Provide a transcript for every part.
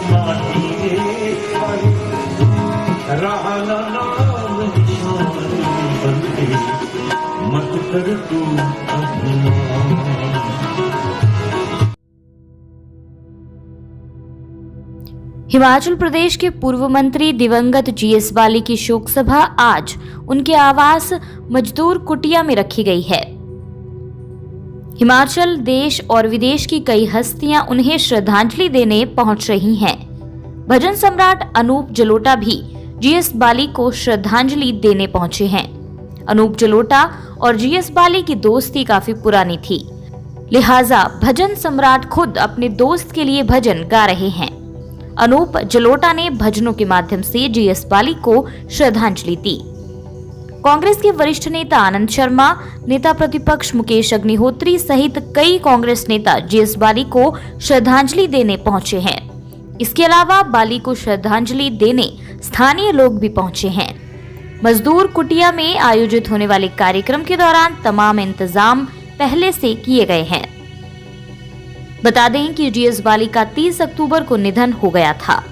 माटी रे भाई रहना नाम निशान बंदे मत कर तू अभिमान। हिमाचल प्रदेश के पूर्व मंत्री दिवंगत जीएस बाली की शोक सभा आज उनके आवास मजदूर कुटिया में रखी गई है। हिमाचल, देश और विदेश की कई हस्तियां उन्हें श्रद्धांजलि देने पहुंच रही हैं। भजन सम्राट अनूप जलोटा भी जीएस बाली को श्रद्धांजलि देने पहुंचे हैं। अनूप जलोटा और जीएस बाली की दोस्ती काफी पुरानी थी, लिहाजा भजन सम्राट खुद अपने दोस्त के लिए भजन गा रहे हैं। अनूप जलोटा ने भजनों के माध्यम से जीएस बाली को श्रद्धांजलि दी। कांग्रेस के वरिष्ठ नेता आनंद शर्मा, नेता प्रतिपक्ष मुकेश अग्निहोत्री सहित कई कांग्रेस नेता जीएस बाली को श्रद्धांजलि देने पहुंचे हैं। इसके अलावा बाली को श्रद्धांजलि देने स्थानीय लोग भी पहुंचे हैं। मजदूर कुटिया में आयोजित होने वाले कार्यक्रम के दौरान तमाम इंतजाम पहले से किए गए हैं। बता दें कि जीएस बाली का 30 अक्टूबर को निधन हो गया था।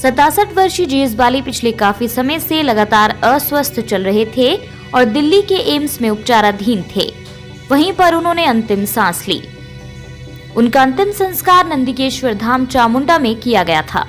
67 वर्षीय जीएस बाली पिछले काफी समय से लगातार अस्वस्थ चल रहे थे और दिल्ली के एम्स में उपचाराधीन थे। वहीं पर उन्होंने अंतिम सांस ली। उनका अंतिम संस्कार नंदिकेश्वर धाम चामुंडा में किया गया था।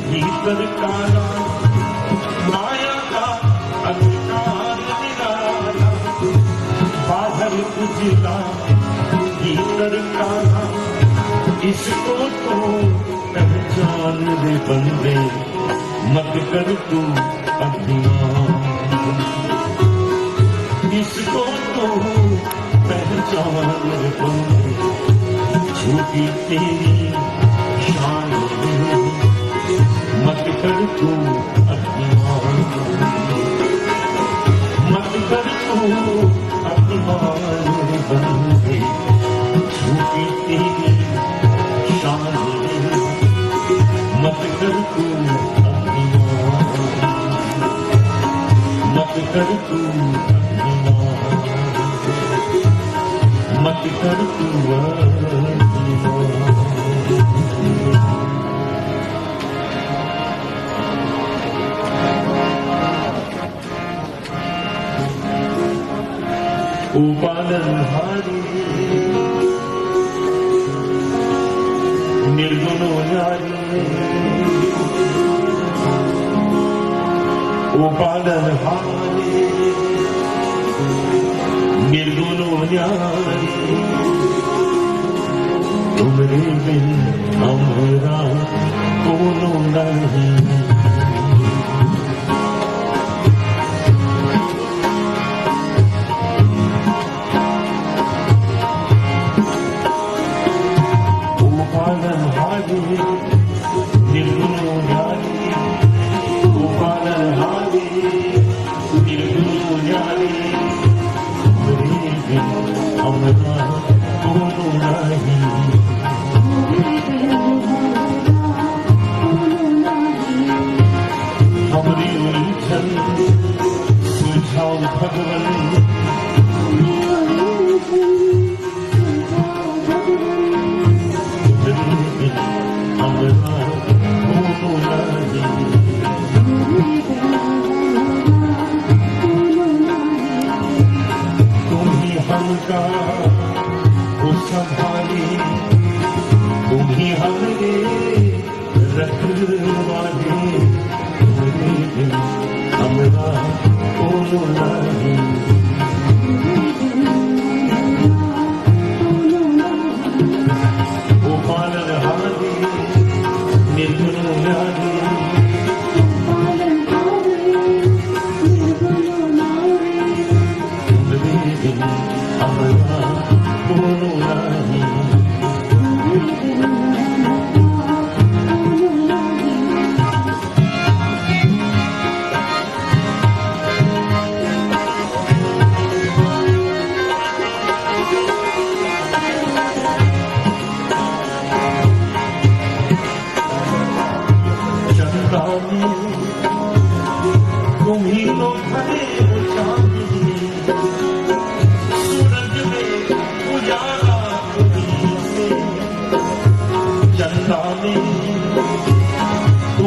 भीतर काला माया का अंधकार निराला, बाहर उजला भीतर काला, इसको तो पहचान रे बंदे मत कर तू अभिमान। इसको तो पहचान रे बंदे झूठी तेरी शान मत कर तू अभिमान। मत कर तू अभिमान बंदे झूठी तेरी शान मत कर तू अभिमान। मत कर तू अभिमान। मत कर तू अभिमान। ओ पालनहारी निर्गुणो नारी, ओ पालनहारी निर्गुणो नारी, तुमरे बिन हमरा कोनो नहीं।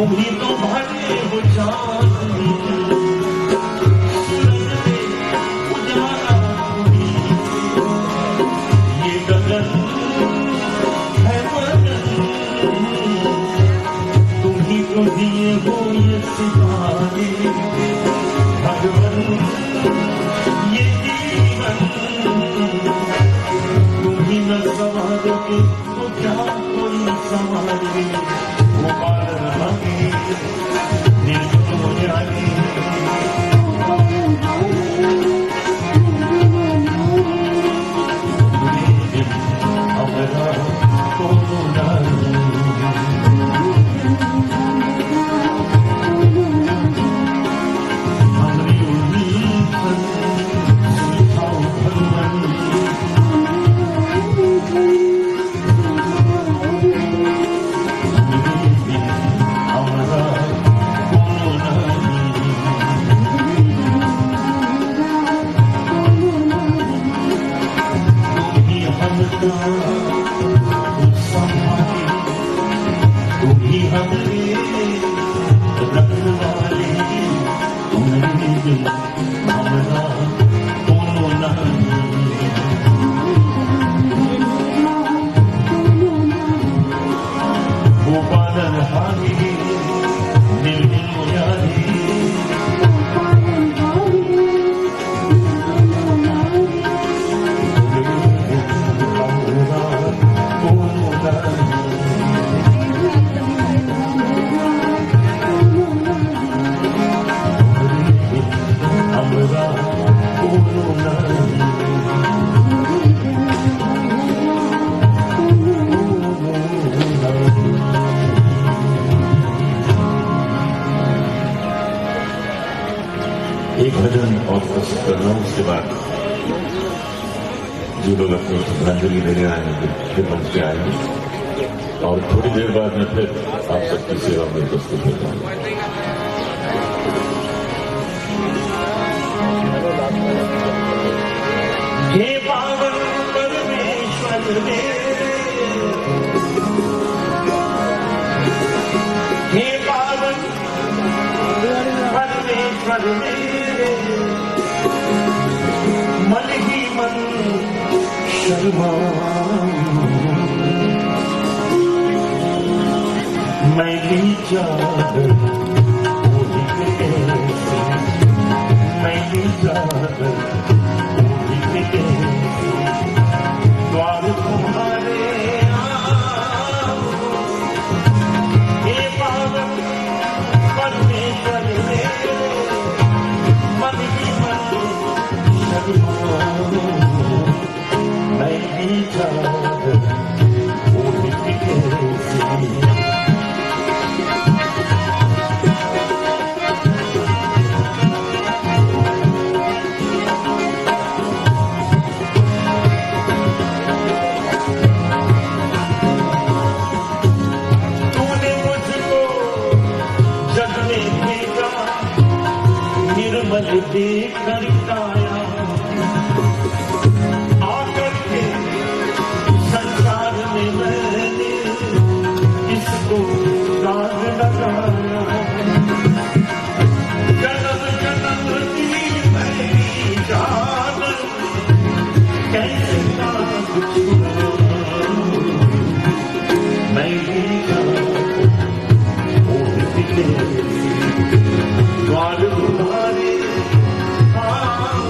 तुम ही तो भरे हो चांदनी, सूरज में उजाला भी, ये गगन है मगन, तुम ही तो दिए हो ये सितारे, भगवन ये जीवन, तुम ही न संवारोगे तो क्या कोई संवारे, वो बादल हमें निर्गुण हो जाए, हमारा कोनो नहीं, हमरी उम्मीद पर सुलझाओ भगवान, हमारा कोनो नहीं, तुम ही हमका संभाले, तुम ही हमरे रखवाले, तुम्हारे बिन हमारा कोनो नहीं, वो बादल हारी निर्गुण मुरारी, हमारा कोनो नहीं, हमारा कोनो नहीं। एक भजन और प्रस्तुत करना, उसके बाद जो लोग अपनी श्रद्धांजलि देने आएंगे फिर मंच पे आएंगे, और थोड़ी देर बाद में फिर आप सबकी सेवा में प्रस्तुत हो जाऊंगा। हे पावन परमेश्वर मेरे, हे पावन परमेश्वर मेरे, मन ही मन शर्मा, मैं भी चादर ओढ़ी कैसे, मैं भी चादर ओढ़ी कैसे, द्वार तुम्हारे आओ, हे पावन परमेश्वर मेरे, मन ही मन शर्मा, मैं भी चादर ओढ़ी कैसे, निर्मल देखकर काया, आकर के संसार में मैंने इसको दाग लगाया, जन्म जन्म की मेरी जान कैसे दाग छुड़ाऊं, मैं भी द्वार तुम्हारे आओ,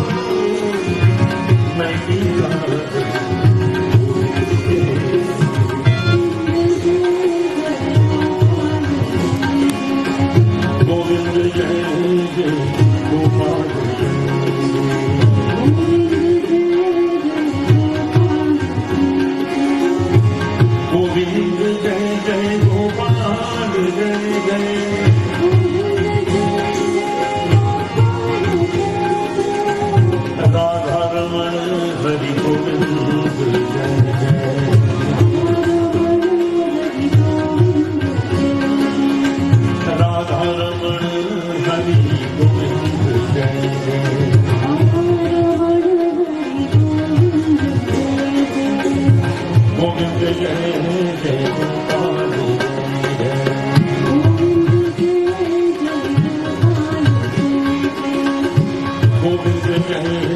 मैं भी गोविंद जय जय गोपाल, गोविंद जय जय गोपाल जय जय, राधा रमण हरि गोविंद जय जय, राधा रमण हरि गोविंद जय जय, गोविंद जय जय गोपाल जय जय, गोविंद कहे